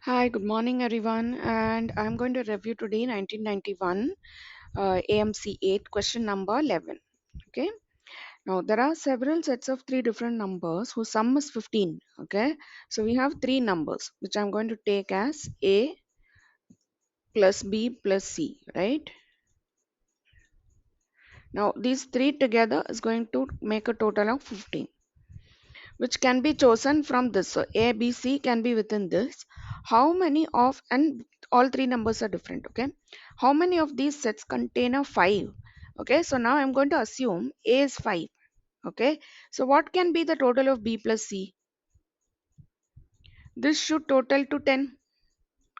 Hi, good morning, everyone. And I'm going to review today 1991 AMC8 question number 11. Okay. Now, there are several sets of three different numbers whose sum is 15. Okay. So, we have three numbers which I'm going to take as A plus B plus C, right? Now, these three together is going to make a total of 15, which can be chosen from this. So A, B, C can be within this. How many of, and all three numbers are different, okay? How many of these sets contain a 5? Okay, so now I'm going to assume A is 5, okay? So what can be the total of B plus C? This should total to 10,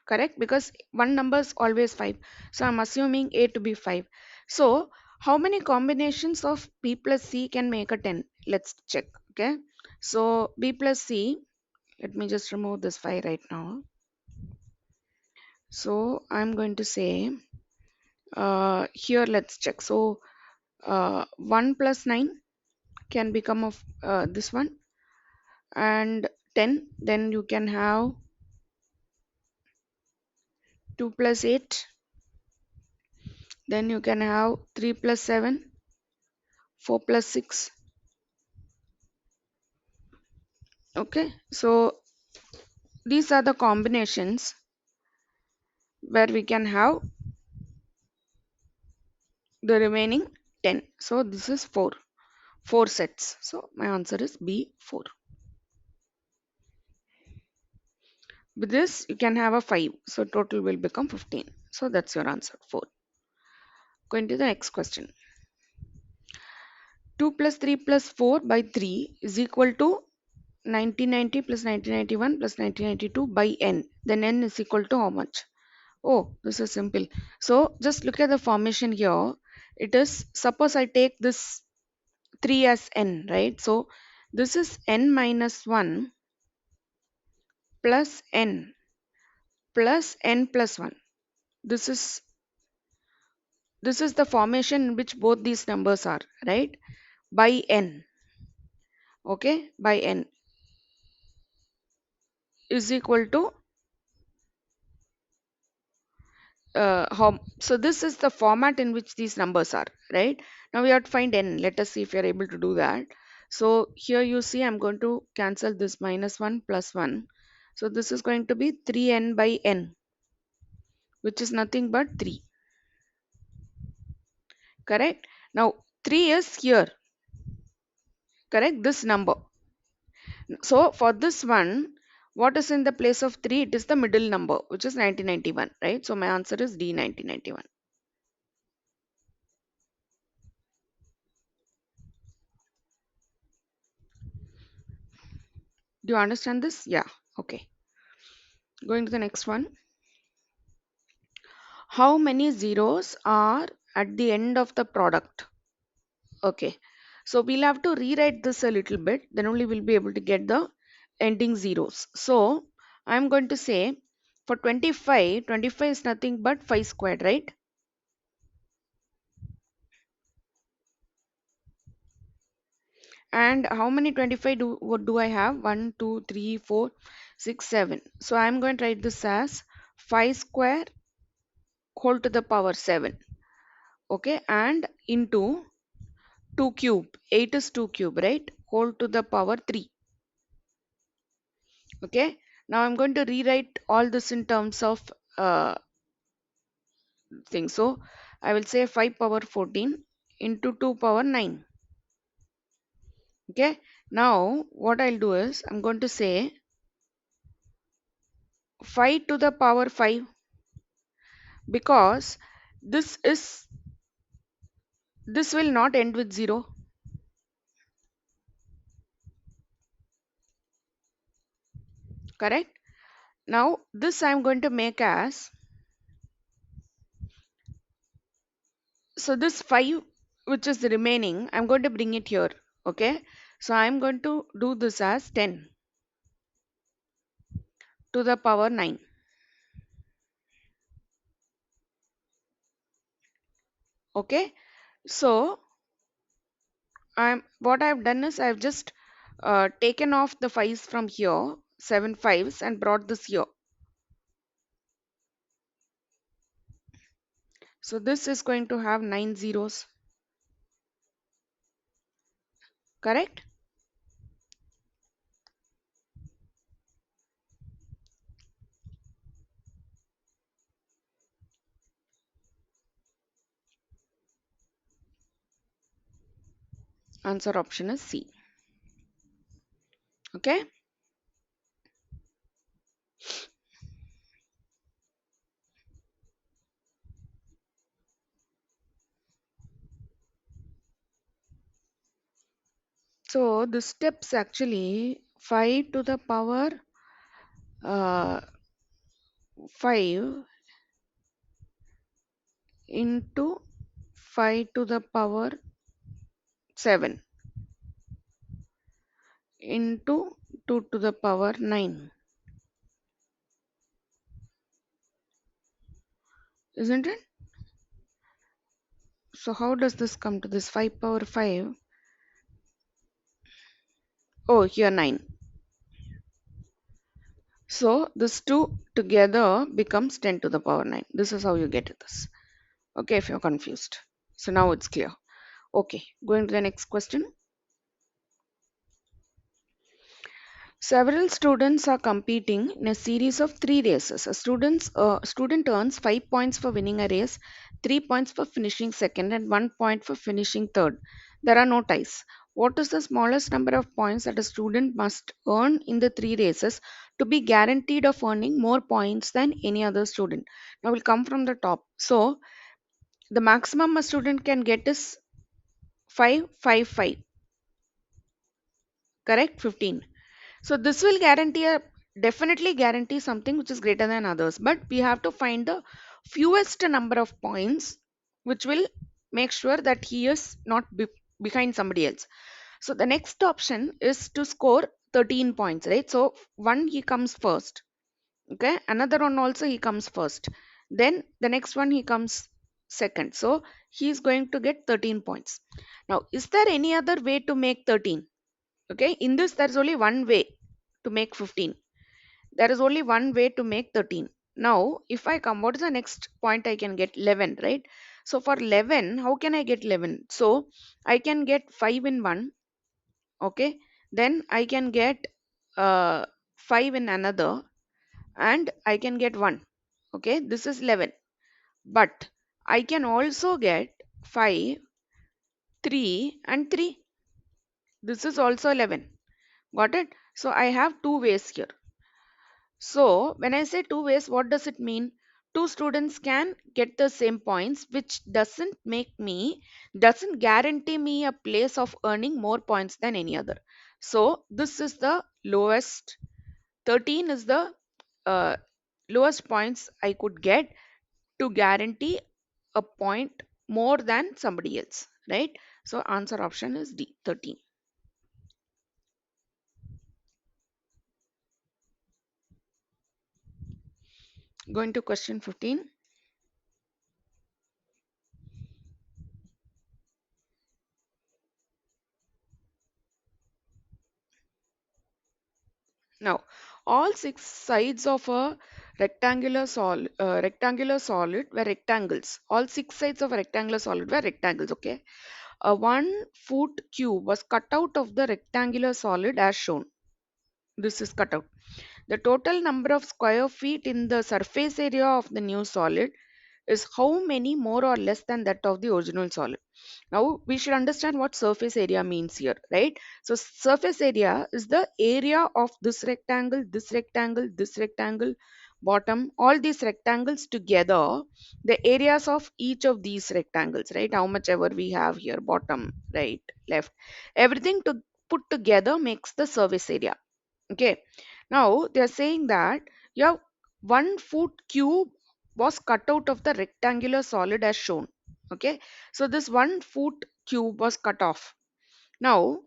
correct? Because one number is always 5. So I'm assuming A to be 5. So how many combinations of B plus C can make a 10? Let's check, okay? So B plus C, let me just remove this 5 right now. So I'm going to say here let's check. So 1 plus 9 can become of this one, and 10, then you can have 2 plus 8, then you can have 3 plus 7, 4 plus 6. Okay, so these are the combinations where we can have the remaining 10. So this is 4 sets. So my answer is B, 4. With this, you can have a 5. So total will become 15. So that's your answer, 4. Going to the next question. 2 plus 3 plus 4 by 3 is equal to 1990 plus 1991 plus 1992 by n. Then n is equal to how much? Oh, this is simple. So just look at the formation here. It is, suppose I take this 3 as n, right? So this is n minus 1 plus n plus n plus 1. This is the formation in which both these numbers are, right? By n, okay, by n is equal to how, so this is the format in which these numbers are, right? Now we have to find n. Let us see if we are able to do that. So here you see I'm going to cancel this minus 1 plus 1. So this is going to be 3n by n, which is nothing but 3, correct? Now 3 is here, correct, this number. So for this one, what is in the place of 3? It is the middle number, which is 1991, right? So my answer is D, 1991. Do you understand this? Yeah. Okay. Going to the next one. How many zeros are at the end of the product? Okay. So we'll have to rewrite this a little bit. Then only we'll be able to get the ending zeros. So I'm going to say for 25, 25 is nothing but 5 squared, right? And how many 25 what do I have? 1, 2, 3, 4, 6, 7. So I'm going to write this as 5 square whole to the power 7. Okay, and into 2 cube. 8 is 2 cube, right? Whole to the power 3. Okay, now I'm going to rewrite all this in terms of things. So I will say 5 power 14 into 2 power 9. Okay, now what I'll do is I'm going to say 5 to the power 5, because this is, this will not end with 0, correct? Now this I'm going to make as, so this 5 which is the remaining, I'm going to bring it here, okay? So I'm going to do this as 10 to the power 9. Okay, so I'm, what I've done is I've just taken off the 5s from here, 7 5s, and brought this here. So this is going to have 9 zeros, correct? Answer option is C. Okay. So the steps actually 5 to the power uh, 5 into 5 to the power 7 into 2 to the power 9, isn't it? So how does this come to this 5 power 5? Oh, here 9. So this 2 together becomes 10 to the power 9. This is how you get this. Okay, if you're confused. So now it's clear. Okay, going to the next question. Several students are competing in a series of three races. A student earns 5 points for winning a race, 3 points for finishing second, and 1 point for finishing third. There are no ties. What is the smallest number of points that a student must earn in the three races to be guaranteed of earning more points than any other student? Now we'll come from the top. So the maximum a student can get is 5, 5, 5. Correct? 15. So this will definitely guarantee something which is greater than others. But we have to find the fewest number of points which will make sure that he is not behind somebody else. So the next option is to score 13 points, right? So one he comes first. Okay. Another one also he comes first. Then the next one he comes second. So he is going to get 13 points. Now, is there any other way to make 13? Okay, in this there is only one way to make 15. There is only one way to make 13. Now if I come, what is the next point? I can get 11, right? So for 11, how can I get 11? So I can get 5 in one. Okay, then I can get 5 in another, and I can get 1. Okay, this is 11. But I can also get 5, 3 and 3. This is also 11. Got it? So I have two ways here. So when I say two ways, what does it mean? Two students can get the same points, which doesn't guarantee me a place of earning more points than any other. So this is the lowest. 13 is the uh, lowest points I could get to guarantee a point more than somebody else, right? So answer option is D, 13. Going to question 15. Now, all six sides of a rectangular solid were rectangles. All six sides of a rectangular solid were rectangles. Okay, a 1 foot cube was cut out of the rectangular solid as shown. This is cut out. The total number of square feet in the surface area of the new solid is how many more or less than that of the original solid. Now we should understand what surface area means here, right? So surface area is the area of this rectangle, this rectangle, bottom, all these rectangles together, the areas of each of these rectangles, right? How much ever we have here, bottom, right, left, everything to put together makes the surface area. Okay. Now they are saying that your 1 foot cube was cut out of the rectangular solid as shown. Okay. So this 1 foot cube was cut off. Now,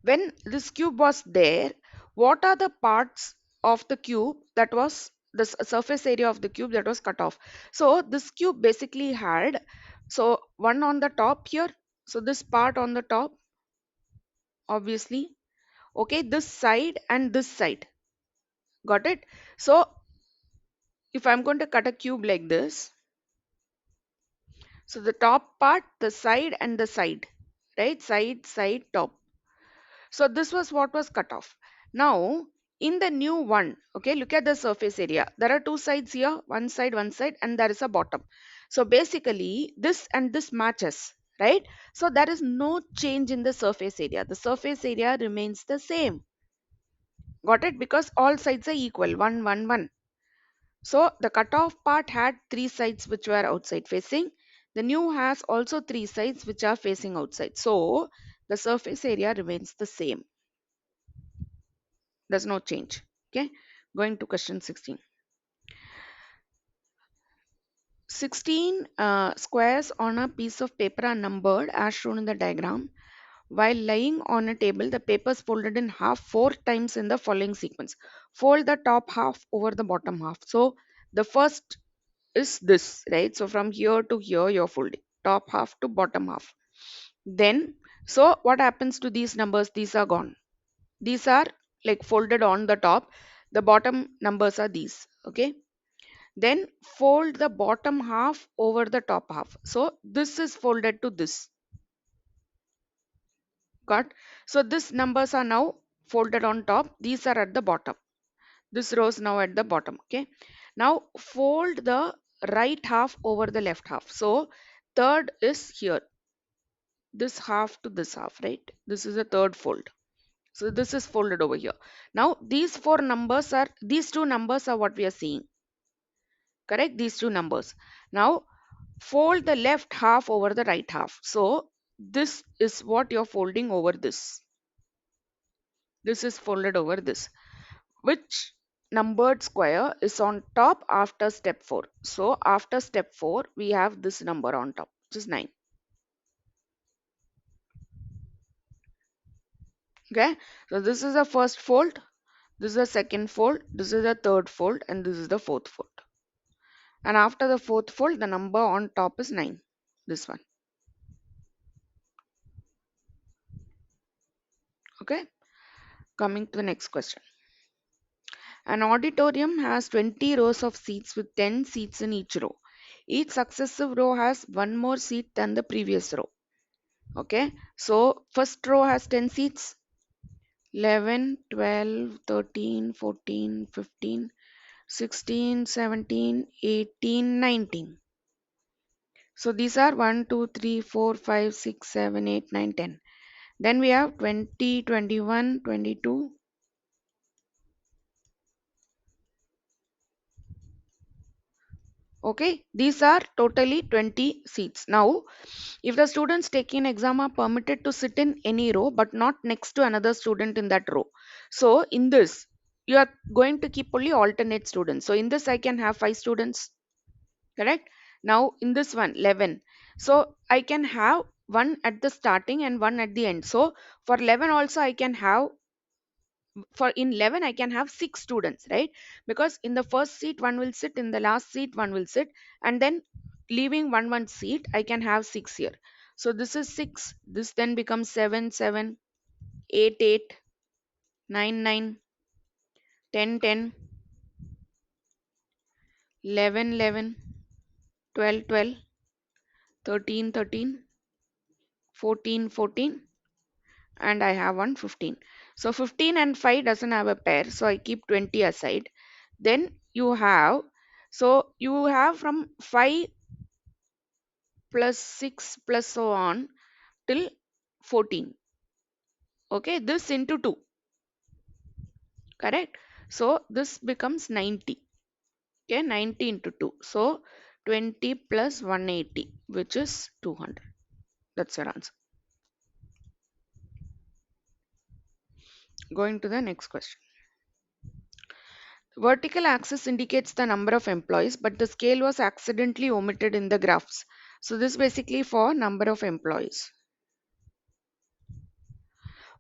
when this cube was there, what are the parts of the cube that was the surface area of the cube that was cut off? So this cube basically had, so one on the top here. So this part on the top, obviously. Okay, this side and this side. Got it? So if I'm going to cut a cube like this, so the top part, the side and the side, right? Side, side, top. So this was what was cut off. Now in the new one, okay, look at the surface area. There are two sides here, one side, and there is a bottom. So basically this and this matches, right? So there is no change in the surface area. The surface area remains the same. Got it? Because all sides are equal, 1, 1, 1. So the cutoff part had three sides which were outside facing. The new has also three sides which are facing outside. So the surface area remains the same. There's no change. Okay. Going to question 16. 16 squares on a piece of paper are numbered as shown in the diagram. While lying on a table, the paper is folded in half four times in the following sequence. Fold the top half over the bottom half. So the first is this, right? So from here to here, you're folding top half to bottom half. Then, so what happens to these numbers? These are gone. These are like folded on the top. The bottom numbers are these. Okay. Then fold the bottom half over the top half. So this is folded to this. Got? So these numbers are now folded on top. These are at the bottom. This row is now at the bottom. Okay. Now fold the right half over the left half. So third is here. This half to this half, right? This is a third fold. So this is folded over here. Now these two numbers are what we are seeing. Correct? These two numbers. Now fold the left half over the right half. So this is what you're folding over this. This is folded over this. Which numbered square is on top after step 4? So after step 4, we have this number on top, which is 9. Okay. So this is the first fold. This is the second fold. This is the third fold. And this is the fourth fold. And after the fourth fold, the number on top is 9. This one. Okay. Coming to the next question. An auditorium has 20 rows of seats with 10 seats in each row. Each successive row has one more seat than the previous row. Okay. So first row has 10 seats. 11, 12, 13, 14, 15, 16, 17, 18, 19. So these are 1, 2, 3, 4, 5, 6, 7, 8, 9, 10. Then we have 20, 21, 22. Okay, these are totally 20 seats. Now, if the students taking exam are permitted to sit in any row but not next to another student in that row. So in this, you are going to keep only alternate students. So in this, I can have 5 students. Correct? Now in this one 11, so I can have one at the starting and one at the end. So for 11 also I can have, for in 11 I can have 6 students, right? Because in the first seat one will sit, in the last seat one will sit, and then leaving one seat I can have 6 here. So this is 6, this then becomes 7 7, 8 8, 9 9, 10 10, 11 11, 12 12, 13 13, 14 14, and I have one 15. So 15 and 5 doesn't have a pair, so I keep 20 aside. Then you have, so you have from 5 plus 6 plus so on till 14. Okay, this into 2. Correct? So this becomes 90. Okay, 90 into 2. So 20 plus 180, which is 200. That's your answer. Going to the next question. Vertical axis indicates the number of employees, but the scale was accidentally omitted in the graphs. So this is basically for number of employees.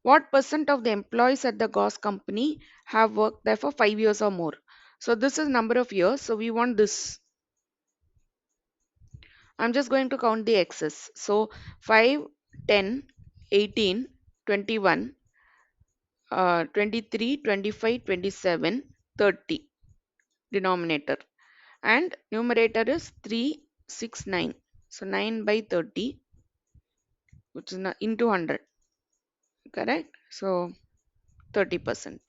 What percent of the employees at the Gauss company have worked there for 5 years or more? So this is number of years. So we want this. I'm just going to count the x's. So 5, 10, 18, 21, 23, 25, 27, 30 denominator, and numerator is 3, 6, 9. So 9 by 30, which is into 100, correct? So 30%.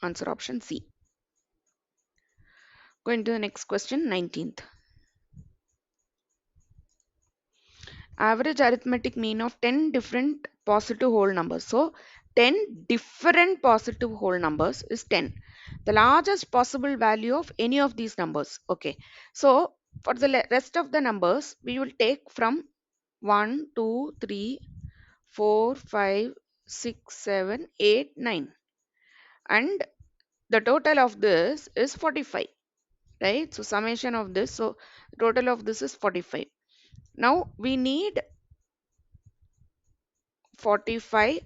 Answer option C. Going to the next question, 19th. Average arithmetic mean of 10 different positive whole numbers. So 10 different positive whole numbers is 10. The largest possible value of any of these numbers. Okay. So for the rest of the numbers, we will take from 1, 2, 3, 4, 5, 6, 7, 8, 9. And the total of this is 45. Right? So summation of this. So total of this is 45. Now we need 45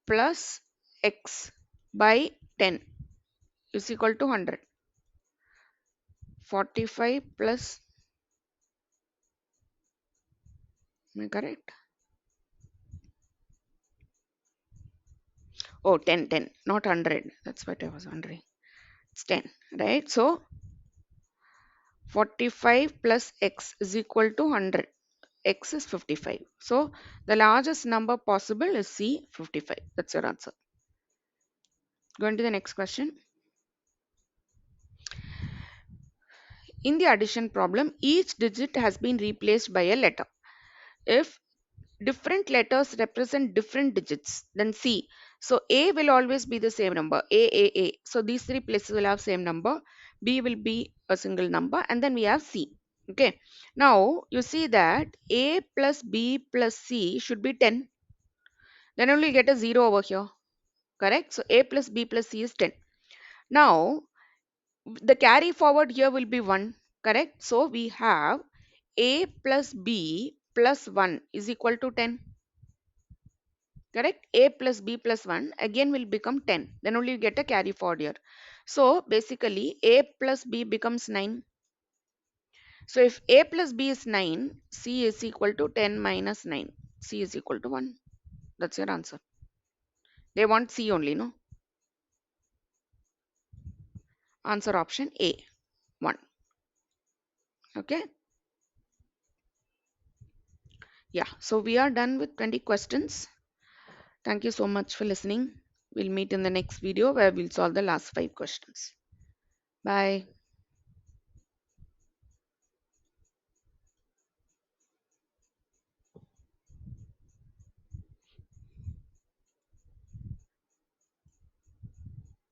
plus x by 10 is equal to 100. 45 plus, am I correct? Oh, 10, 10, not 100. That's what I was wondering. It's 10, right? So 45 plus x is equal to 100. X is 55. So the largest number possible is C, 55. That's your answer. Going to the next question. In the addition problem, each digit has been replaced by a letter. If different letters represent different digits, then C. So A will always be the same number, A. So these three places will have same number. B will be a single number, and then we have C. Okay. Now you see that A plus B plus C should be 10. Then only you get a 0 over here. Correct? So A plus B plus C is 10. Now the carry forward here will be 1. Correct? So we have A plus B plus 1 is equal to 10. Correct? A plus B plus 1 again will become 10. Then only you get a carry forward here. So basically A plus B becomes 9. So if A plus B is 9, C is equal to 10 minus 9. C is equal to 1. That's your answer. They want C only, no? Answer option A, 1. Okay? Yeah, so we are done with 20 questions. Thank you so much for listening. We'll meet in the next video where we'll solve the last 5 questions. Bye.